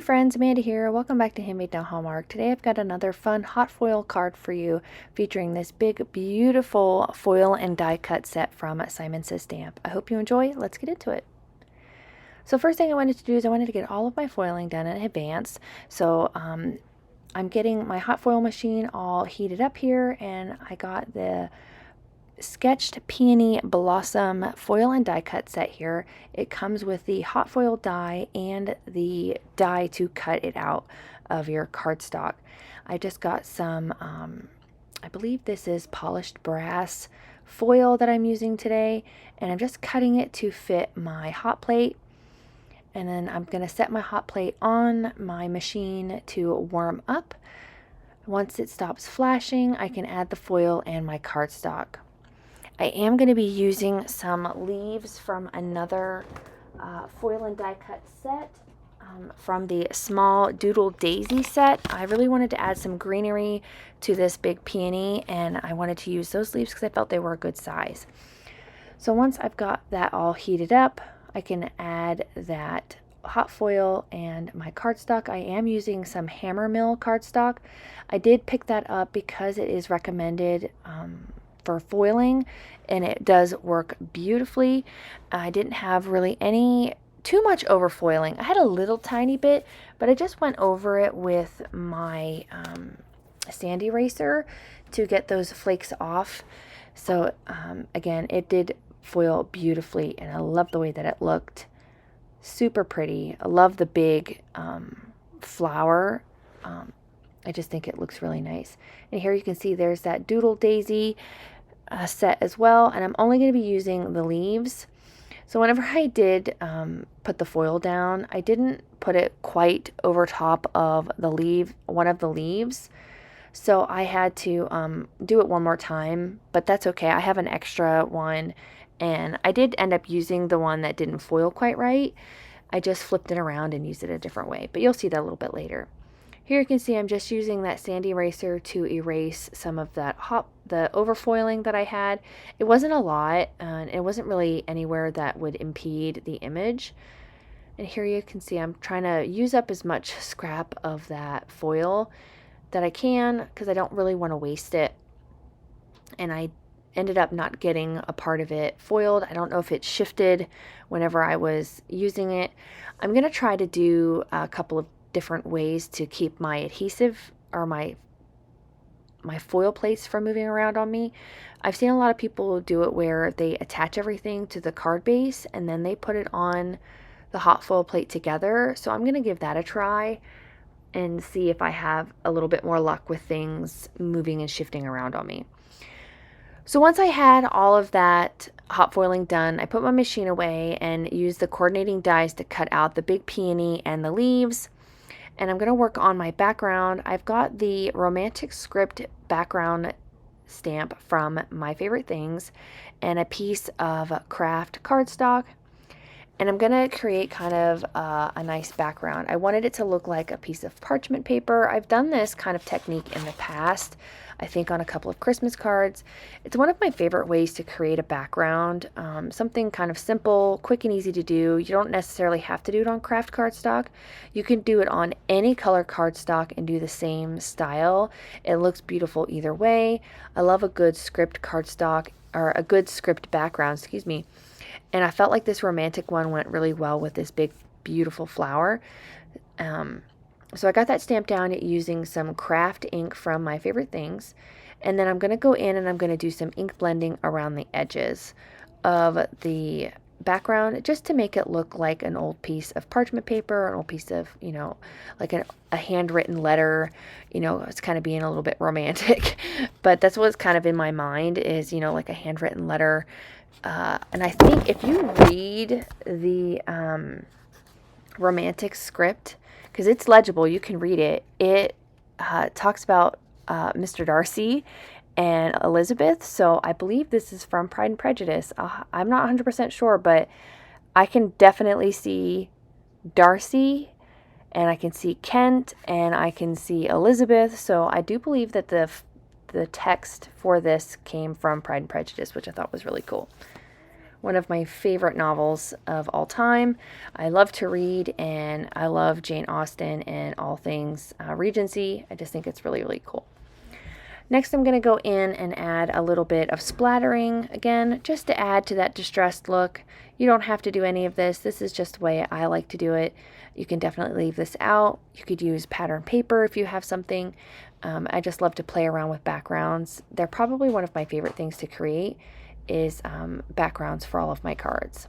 friends, Amanda here. Welcome back to Handmade Now Hallmark. Today I've got another fun hot foil card for you featuring this big, beautiful foil and die cut set from Simon Says Stamp. I hope you enjoy. Let's get into it. So first thing I wanted to do is I wanted to get all of my foiling done in advance. So I'm getting my hot foil machine all heated up here, and I got the sketched Peony Blossom foil and die cut set here. It comes with the hot foil die and the die to cut it out of your cardstock. I just got some, I believe this is polished brass foil that I'm using today, and I'm just cutting it to fit my hot plate. And then I'm going to set my hot plate on my machine to warm up. Once it stops flashing, I can add the foil and my cardstock. I am going to be using some leaves from another foil and die cut set from the small Doodle Daisy set. I really wanted to add some greenery to this big peony, and I wanted to use those leaves because I felt they were a good size. So once I've got that all heated up, I can add that hot foil and my cardstock. I am using some Hammermill cardstock. I did pick that up because it is recommended for foiling, and it does work beautifully. I didn't have really too much over foiling. I had a little tiny bit, but I just went over it with my sand eraser to get those flakes off. So again, it did foil beautifully, and I love the way that it looked. Super pretty. I love the big flower. I just think it looks really nice. And here you can see there's that Doodle Daisy set as well, and I'm only going to be using the leaves. So whenever I did put the foil down, I didn't put it quite over top of one of the leaves. So I had to do it one more time, but that's okay. I have an extra one, and I did end up using the one that didn't foil quite right. I just flipped it around and used it a different way, but you'll see that a little bit later. Here you can see I'm just using that sand eraser to erase some of the overfoiling that I had. It wasn't a lot, and it wasn't really anywhere that would impede the image. And here you can see I'm trying to use up as much scrap of that foil that I can because I don't really want to waste it. And I ended up not getting a part of it foiled. I don't know if it shifted whenever I was using it. I'm going to try to do a couple of different ways to keep my adhesive or my foil plates from moving around on me. I've seen a lot of people do it where they attach everything to the card base and then they put it on the hot foil plate together. So I'm going to give that a try and see if I have a little bit more luck with things moving and shifting around on me. So once I had all of that hot foiling done, I put my machine away and used the coordinating dies to cut out the big peony and the leaves. And I'm going to work on my background. I've got the Romantic Script background stamp from My Favorite Things and a piece of craft cardstock. And I'm going to create kind of a nice background. I wanted it to look like a piece of parchment paper. I've done this kind of technique in the past, I think on a couple of Christmas cards. It's one of my favorite ways to create a background. Something kind of simple, quick and easy to do. You don't necessarily have to do it on craft cardstock. You can do it on any color cardstock and do the same style. It looks beautiful either way. I love a good script cardstock, or a good script background, excuse me. And I felt like this romantic one went really well with this big, beautiful flower. So I got that stamped down using some craft ink from My Favorite Things. And then I'm going to go in and I'm going to do some ink blending around the edges of the background just to make it look like an old piece of parchment paper, an old piece of, like a handwritten letter. It's kind of being a little bit romantic. But that's what's kind of in my mind is, like a handwritten letter. And I think if you read the Romantic Script, because it's legible, you can read it. It talks about Mr. Darcy and Elizabeth. So I believe this is from Pride and Prejudice. I'm not 100% sure, but I can definitely see Darcy, and I can see Kent, and I can see Elizabeth. So I do believe that the text for this came from Pride and Prejudice, which I thought was really cool. one of my favorite novels of all time. I love to read, and I love Jane Austen and all things Regency. I just think it's really, really cool. Next, I'm going to go in and add a little bit of splattering, again, just to add to that distressed look. You don't have to do any of this. This is just the way I like to do it. You can definitely leave this out. You could use pattern paper if you have something. I just love to play around with backgrounds. They're probably one of my favorite things to create is backgrounds for all of my cards.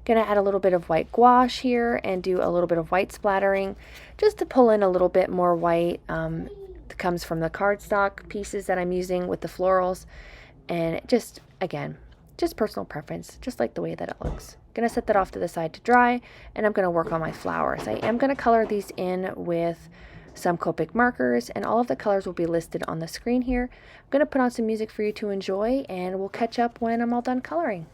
Gonna add a little bit of white gouache here and do a little bit of white splattering just to pull in a little bit more white. That comes from the cardstock pieces that I'm using with the florals, and just, again, just personal preference, just like the way that it looks. Gonna set that off to the side to dry, and I'm gonna work on my flowers. I am gonna color these in with some Copic markers, and all of the colors will be listed on the screen here. I'm gonna put on some music for you to enjoy, and we'll catch up when I'm all done coloring.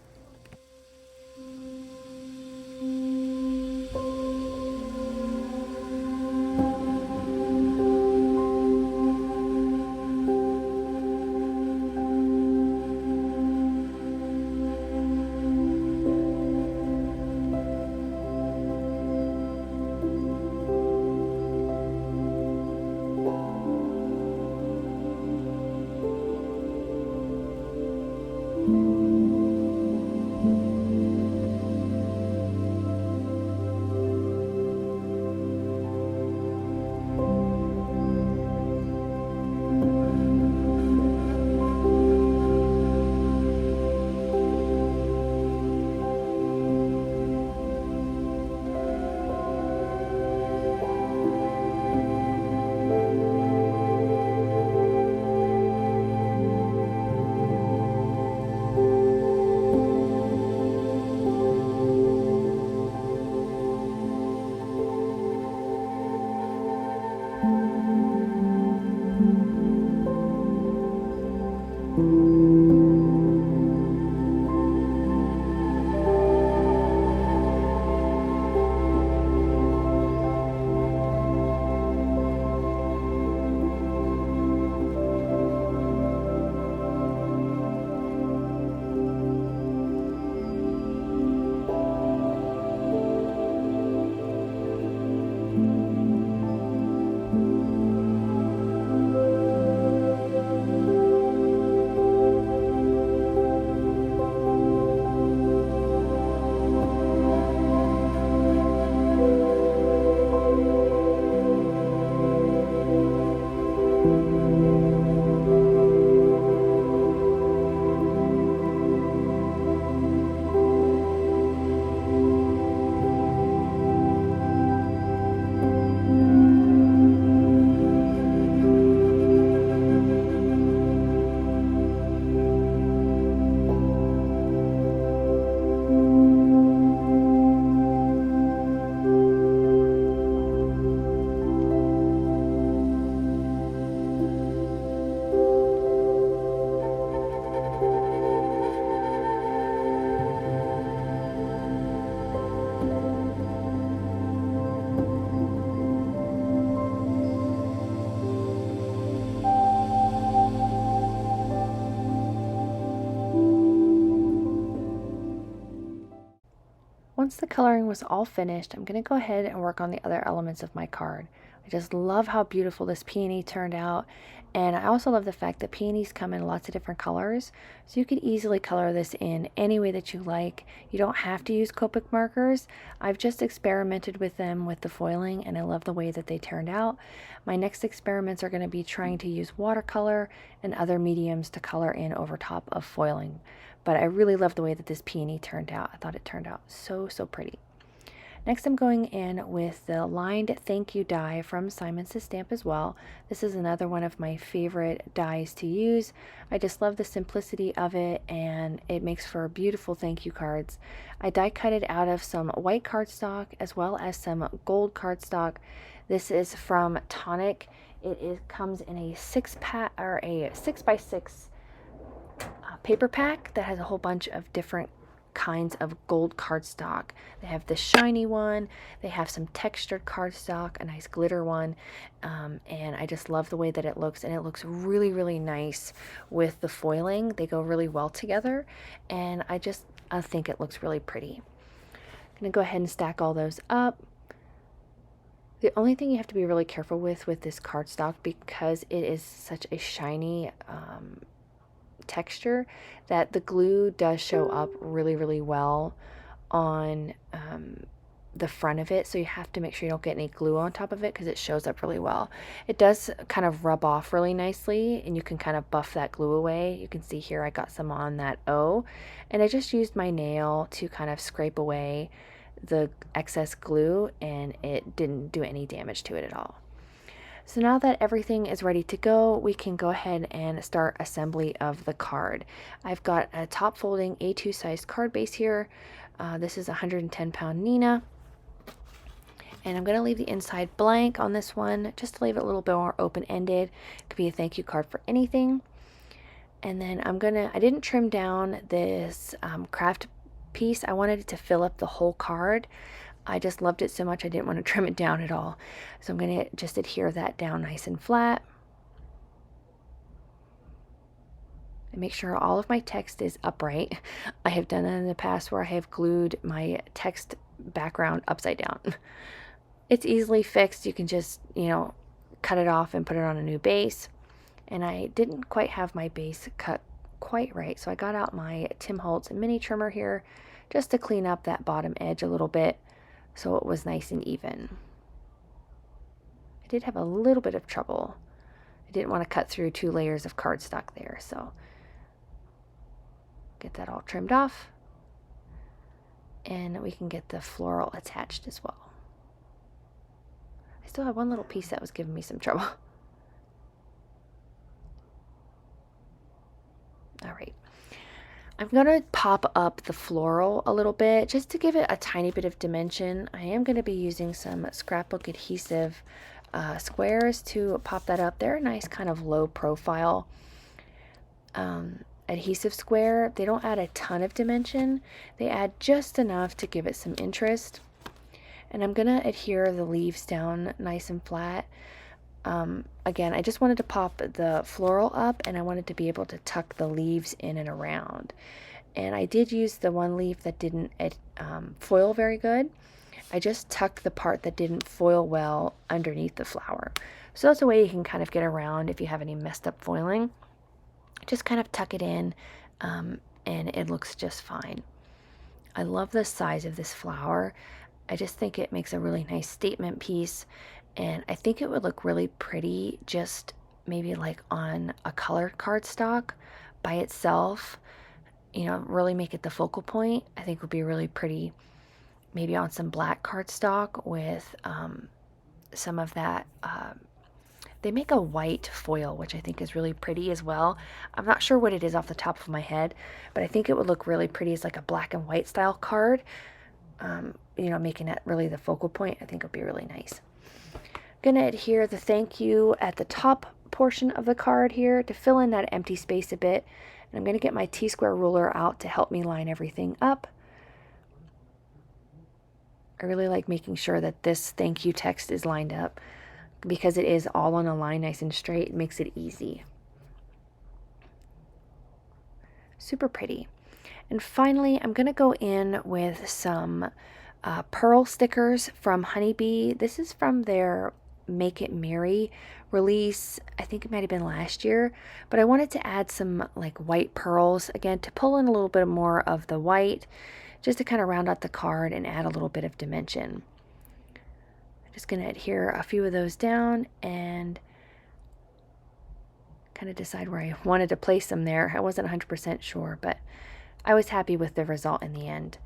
Once the coloring was all finished, I'm going to go ahead and work on the other elements of my card. I just love how beautiful this peony turned out, and I also love the fact that peonies come in lots of different colors, so you could easily color this in any way that you like. You don't have to use Copic markers. I've just experimented with them with the foiling, and I love the way that they turned out. My next experiments are going to be trying to use watercolor and other mediums to color in over top of foiling. But I really love the way that this peony turned out. I thought it turned out so, so pretty. Next, I'm going in with the lined thank you die from Simon Says Stamp as well. This is another one of my favorite dies to use. I just love the simplicity of it, and it makes for beautiful thank you cards. I die cut it out of some white cardstock as well as some gold cardstock. This is from Tonic. It comes in a 6-pack or a 6x6 paper pack that has a whole bunch of different kinds of gold cardstock. They have the shiny one, they have some textured cardstock, a nice glitter one, and I just love the way that it looks, and it looks really, really nice with the foiling. They go really well together, and I think it looks really pretty. I'm gonna go ahead and stack all those up. The only thing you have to be really careful with this cardstock, because it is such a shiny texture, that the glue does show up really, really well on the front of it. So you have to make sure you don't get any glue on top of it, because it shows up really well. It does kind of rub off really nicely, and you can kind of buff that glue away. You can see here I got some on that O, and I just used my nail to kind of scrape away the excess glue, and it didn't do any damage to it at all. So now that everything is ready to go, we can go ahead and start assembly of the card. I've got a top folding A2 size card base here. This is 110-pound Neenah, and I'm going to leave the inside blank on this one, just to leave it a little bit more open-ended. It could be a thank you card for anything. And then I didn't trim down this craft piece. I wanted it to fill up the whole card. I just loved it so much I didn't want to trim it down at all. So I'm going to just adhere that down nice and flat. And make sure all of my text is upright. I have done that in the past where I have glued my text background upside down. It's easily fixed. You can just, cut it off and put it on a new base. And I didn't quite have my base cut quite right, so I got out my Tim Holtz mini trimmer here just to clean up that bottom edge a little bit so it was nice and even. I did have a little bit of trouble. I didn't want to cut through 2 layers of cardstock there, so get that all trimmed off, and we can get the floral attached as well. I still have one little piece that was giving me some trouble. All right, I'm going to pop up the floral a little bit just to give it a tiny bit of dimension. I am going to be using some scrapbook adhesive squares to pop that up. They're a nice kind of low profile adhesive square. They don't add a ton of dimension. They add just enough to give it some interest. And I'm going to adhere the leaves down nice and flat. Again, I just wanted to pop the floral up, and I wanted to be able to tuck the leaves in and around. And I did use the one leaf that didn't foil very good. I just tucked the part that didn't foil well underneath the flower. So that's a way you can kind of get around if you have any messed up foiling. Just kind of tuck it in, and it looks just fine. I love the size of this flower. I just think it makes a really nice statement piece. And I think it would look really pretty just maybe like on a colored cardstock by itself, really make it the focal point. I think would be really pretty maybe on some black cardstock with some of that. They make a white foil, which I think is really pretty as well. I'm not sure what it is off the top of my head, but I think it would look really pretty as like a black and white style card. Making it really the focal point, I think would be really nice. Going to adhere the thank you at the top portion of the card here to fill in that empty space a bit. And I'm going to get my T-square ruler out to help me line everything up. I really like making sure that this thank you text is lined up, because it is all on a line nice and straight. It makes it easy. Super pretty. And finally, I'm going to go in with some pearl stickers from Honeybee. This is from their Make It Merry release. I think it might have been last year, but I wanted to add some like white pearls again to pull in a little bit more of the white, just to kind of round out the card and add a little bit of dimension. I'm just going to adhere a few of those down and kind of decide where I wanted to place them there. I wasn't 100% sure, but I was happy with the result in the end.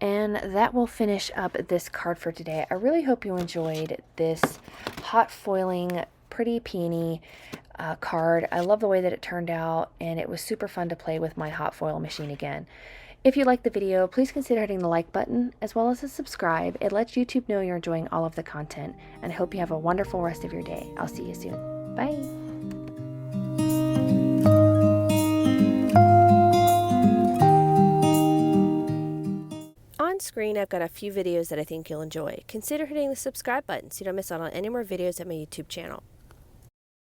And that will finish up this card for today. I really hope you enjoyed this hot foiling pretty peony card. I love the way that it turned out, and it was super fun to play with my hot foil machine again. If you liked the video, please consider hitting the like button as well as a subscribe. It lets YouTube know you're enjoying all of the content, and I hope you have a wonderful rest of your day. I'll see you soon. Bye. screen, I've got a few videos that I think you'll enjoy. Consider hitting the subscribe button so you don't miss out on any more videos at my YouTube channel.